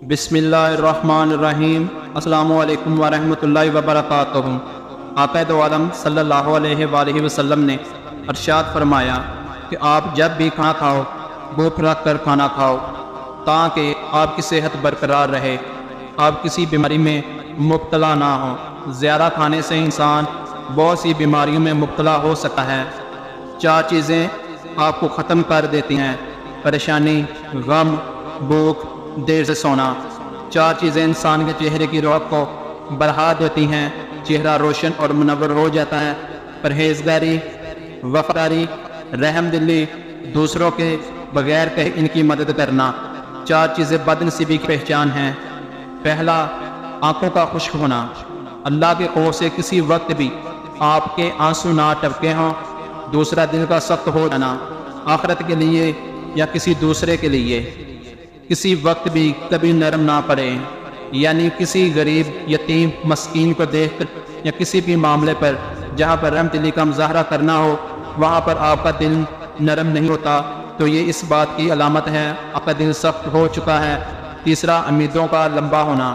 بسم اللہ الرحمن الرحیم۔ السلام علیکم ورحمۃ اللہ وبرکاتہ۔ آقا دو عالم صلی اللہ علیہ وآلہ وسلم نے ارشاد فرمایا کہ آپ جب بھی کھانا کھاؤ بھوک رکھ کر کھانا کھاؤ تاکہ آپ کی صحت برقرار رہے، آپ کسی بیماری میں مبتلا نہ ہوں۔ زیادہ کھانے سے انسان بہت سی بیماریوں میں مبتلا ہو سکتا ہے۔ 4 چیزیں آپ کو ختم کر دیتی ہیں: پریشانی، غم، بھوک، دیر سے سونا۔ 4 چیزیں انسان کے چہرے کی رونق کو بڑھا دیتی ہیں، چہرہ روشن اور منور ہو جاتا ہے: پرہیزگاری، وفاداری، رحم دلی، دوسروں کے بغیر کہیں ان کی مدد کرنا۔ 4 چیزیں بد نصیبی کی پہچان ہیں۔ پہلا، آنکھوں کا خشک ہونا۔ اللہ کے خوف سے کسی وقت بھی آپ کے آنسو نہ ٹپکے ہوں۔ دوسرا، دل کا سخت ہو جانا، آخرت کے لیے یا کسی دوسرے کے لیے کسی وقت بھی کبھی نرم نہ پڑے، یعنی کسی غریب، یتیم، مسکین کو دیکھ کر یا کسی بھی معاملے پر جہاں پر رحم دلی کا مظاہرہ کرنا ہو وہاں پر آپ کا دل نرم نہیں ہوتا، تو یہ اس بات کی علامت ہے آپ کا دل سخت ہو چکا ہے۔ تیسرا، امیدوں کا لمبا ہونا،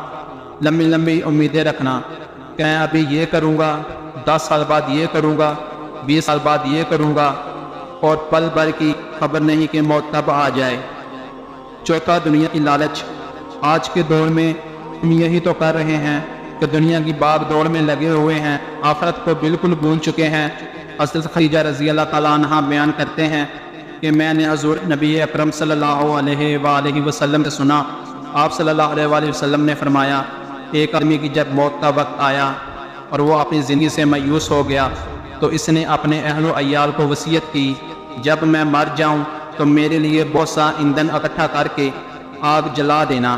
لمبی لمبی امیدیں رکھنا کہ میں ابھی یہ کروں گا، 10 سال بعد یہ کروں گا، 20 سال بعد یہ کروں گا، اور پل بھر کی خبر نہیں کہ موت کب آ جائے۔ چوتھا، دنیا کی لالچ۔ آج کے دور میں ہم یہی تو کر رہے ہیں کہ دنیا کی باغ دوڑ میں لگے ہوئے ہیں، آخرت کو بالکل بھول چکے ہیں۔ حضرت خدیجہ رضی اللہ تعالیٰ عنہ بیان کرتے ہیں کہ میں نے حضور نبی اکرم صلی اللہ علیہ وآلہ وسلم سے سنا، آپ صلی اللہ علیہ وآلہ وسلم نے فرمایا، ایک آدمی کی جب موت کا وقت آیا اور وہ اپنی زندگی سے مایوس ہو گیا تو اس نے اپنے اہل و عیال کو وصیت کی، جب میں مر جاؤں تو میرے لیے بہت سا ایندھن اکٹھا کر کے آگ جلا دینا،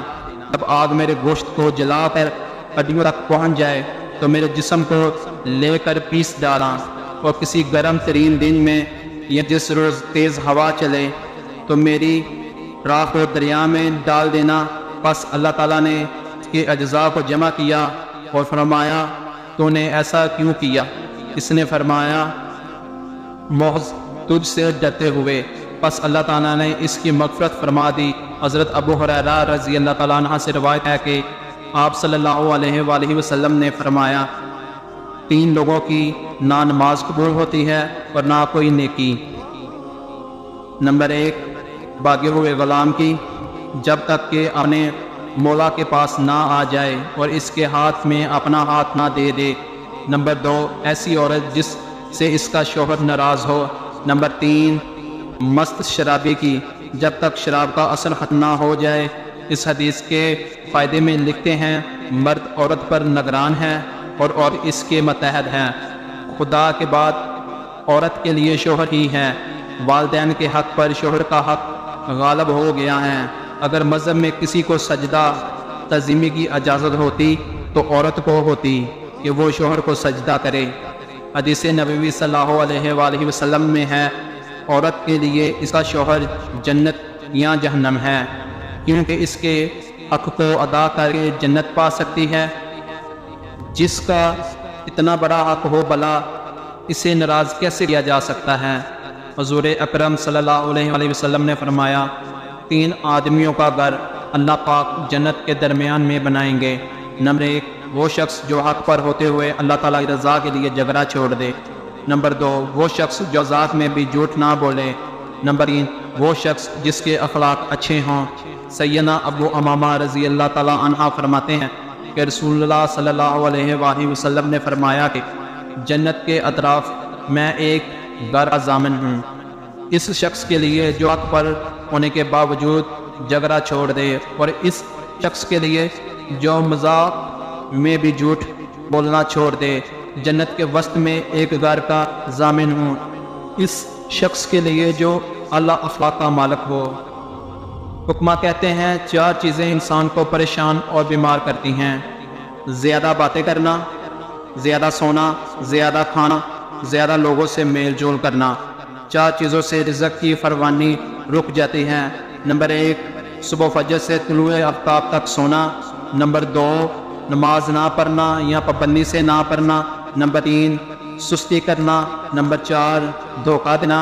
جب آگ میرے گوشت کو جلا کر ہڈیوں تک پہنچ جائے تو میرے جسم کو لے کر پیس ڈالا، اور کسی گرم ترین دن میں یا جس روز تیز ہوا چلے تو میری راکھ کو دریا میں ڈال دینا۔ پس اللہ تعالیٰ نے اس کے اجزاء کو جمع کیا اور فرمایا، تو نے ایسا کیوں کیا؟ اس نے فرمایا، محض تجھ سے ڈرتے ہوئے۔ پس اللہ تعالیٰ نے اس کی مغفرت فرما دی۔ حضرت ابو ہریرہ رضی اللہ تعالیٰ عنہ سے روایت ہے کہ آپ صلی اللہ علیہ وآلہ وسلم نے فرمایا، 3 لوگوں کی نہ نماز قبول ہوتی ہے اور نہ کوئی نیکی۔ نمبر 1، بھاگے ہوئے غلام کی، جب تک کہ اپنے مولا کے پاس نہ آ جائے اور اس کے ہاتھ میں اپنا ہاتھ نہ دے دے۔ نمبر 2، ایسی عورت جس سے اس کا شوہر ناراض ہو۔ نمبر 3، مست شرابی کی، جب تک شراب کا اثر ختم نہ ہو جائے۔ اس حدیث کے فائدے میں لکھتے ہیں، مرد عورت پر نگران ہے اور اس کے متحد ہیں۔ خدا کے بعد عورت کے لیے شوہر ہی ہے۔ والدین کے حق پر شوہر کا حق غالب ہو گیا ہے۔ اگر مذہب میں کسی کو سجدہ تعظیمی کی اجازت ہوتی تو عورت کو ہوتی کہ وہ شوہر کو سجدہ کرے۔ حدیث نبوی صلی اللہ علیہ وآلہ وسلم میں ہے، عورت کے لیے اس کا شوہر جنت یا جہنم ہے، کیونکہ اس کے حق کو ادا کر کے جنت پا سکتی ہے۔ جس کا اتنا بڑا حق ہو بھلا اسے ناراض کیسے کیا جا سکتا ہے؟ حضور اکرم صلی اللہ علیہ وآلہ وسلم نے فرمایا، 3 آدمیوں کا گھر اللہ پاک جنت کے درمیان میں بنائیں گے۔ نمبر 1، وہ شخص جو حق پر ہوتے ہوئے اللہ تعالیٰ کی رضا کے لیے جھگڑا چھوڑ دے۔ نمبر 2، وہ شخص جو ذات میں بھی جھوٹ نہ بولے۔ نمبر 3، وہ شخص جس کے اخلاق اچھے ہوں۔ سیدنا ابو امامہ رضی اللہ تعالیٰ عنہ فرماتے ہیں کہ رسول اللہ صلی اللہ علیہ وآلہ وسلم نے فرمایا کہ جنت کے اطراف میں ایک گھر کا ضامن ہوں، اس شخص کے لیے جو حق پر ہونے کے باوجود جھگڑا چھوڑ دے، اور اس شخص کے لیے جو مذاق میں بھی جھوٹ بولنا چھوڑ دے۔ جنت کے وسط میں ایک گھر کا ضامن ہوں، اس شخص کے لیے جو اعلیٰ اخلاق کا مالک ہو۔ حکمہ کہتے ہیں 4 چیزیں انسان کو پریشان اور بیمار کرتی ہیں: زیادہ باتیں کرنا، زیادہ سونا، زیادہ کھانا، زیادہ لوگوں سے میل جول کرنا۔ 4 چیزوں سے رزق کی فراوانی رک جاتی ہے۔ نمبر 1، صبح فجر سے طلوع آفتاب تک سونا۔ نمبر 2، نماز نہ پڑھنا یا پابندی سے نہ پڑھنا۔ نمبر 3، سستی کرنا۔ نمبر 4، دھوکہ دینا۔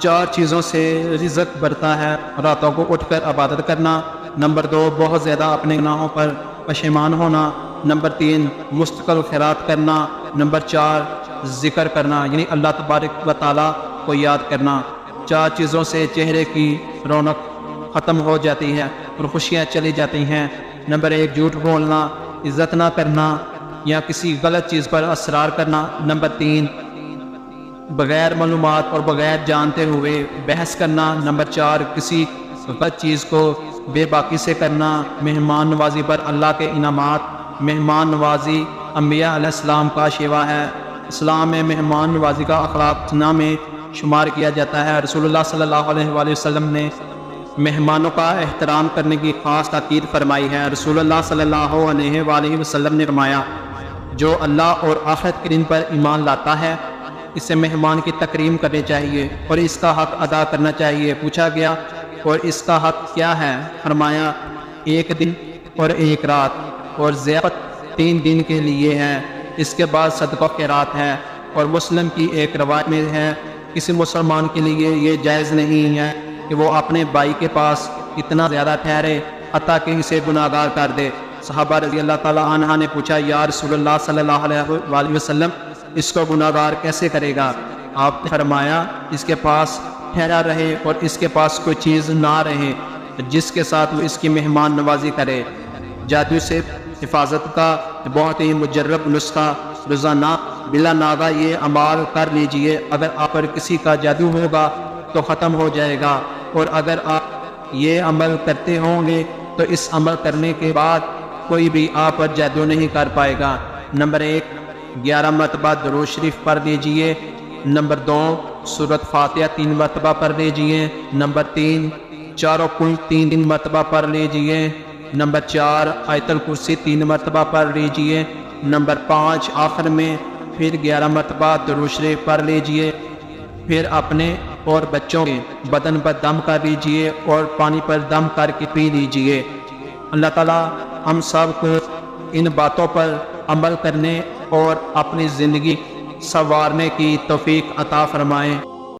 4 چیزوں سے رزق بڑھتا ہے: راتوں کو اٹھ کر عبادت کرنا، نمبر 2 بہت زیادہ اپنے گناہوں پر پشیمان ہونا، نمبر 3 مستقل خیرات کرنا، نمبر 4 ذکر کرنا یعنی اللہ تبارک و تعالیٰ کو یاد کرنا۔ 4 چیزوں سے چہرے کی رونق ختم ہو جاتی ہے اور خوشیاں چلی جاتی ہیں۔ نمبر 1 جھوٹ بولنا، عزت نہ کرنا یا کسی غلط چیز پر اصرار کرنا۔ نمبر 3 بغیر معلومات اور بغیر جانتے ہوئے بحث کرنا۔ نمبر 4 کسی غلط چیز کو بے باکی سے کرنا۔ مہمان نوازی پر اللہ کے انعامات۔ مہمان نوازی انبیاء علیہ السلام کا شیوا ہے۔ اسلام میں مہمان نوازی کا اخلاق میں شمار کیا جاتا ہے۔ رسول اللہ صلی اللہ علیہ وآلہ وسلم نے مہمانوں کا احترام کرنے کی خاص تاکید فرمائی ہے۔ رسول اللہ صلی اللہ علیہ وآلہ وسلم نے فرمایا، جو اللہ اور آخرت کے دن پر ایمان لاتا ہے اسے مہمان کی تکریم کرنی چاہیے اور اس کا حق ادا کرنا چاہیے۔ پوچھا گیا اور اس کا حق کیا ہے؟ فرمایا 1 دن اور 1 رات اور ضیافت 3 دن کے لیے ہے، اس کے بعد صدقہ خیرات ہے۔ اور مسلم کی ایک روایت میں ہے کسی مسلمان کے لیے یہ جائز نہیں ہے کہ وہ اپنے بھائی کے پاس اتنا زیادہ ٹھہرے حتیٰ کہ اسے گناہگار کر دے۔ صحابہ رضی اللہ تعالیٰ عنہ نے پوچھا، یا رسول اللہ صلی اللہ علیہ وآلہ وسلم اس کو گناہگار کیسے کرے گا؟ آپ نے فرمایا اس کے پاس ٹھہرا رہے اور اس کے پاس کوئی چیز نہ رہے جس کے ساتھ وہ اس کی مہمان نوازی کرے۔ جادو سے حفاظت کا بہت ہی مجرب نسخہ، روزانہ بلا ناغہ یہ عمل کر لیجئے۔ اگر آپ پر کسی کا جادو ہوگا تو ختم ہو جائے گا، اور اگر آپ یہ عمل کرتے ہوں گے تو اس عمل کرنے کے بعد کوئی بھی آپ پر جادو نہیں کر پائے گا۔ نمبر 1 11 مرتبہ درود شریف پڑھ لیجئے۔ نمبر 2 سورۃ فاتحہ 3 مرتبہ پڑھ لیجئے۔ نمبر 3 چاروں کل 3 مرتبہ پڑھ لیجئے۔ نمبر 4 آیت الکرسی 3 مرتبہ پڑھ لیجئے۔ نمبر 5 آخر میں پھر 11 مرتبہ درود شریف پڑھ لیجئے۔ پھر اپنے اور بچوں کے بدن پر دم کر لیجئے اور پانی پر دم کر کے پی لیجئے۔ اللہ تعالیٰ ہم سب کو ان باتوں پر عمل کرنے اور اپنی زندگی سنوارنے کی توفیق عطا فرمائے۔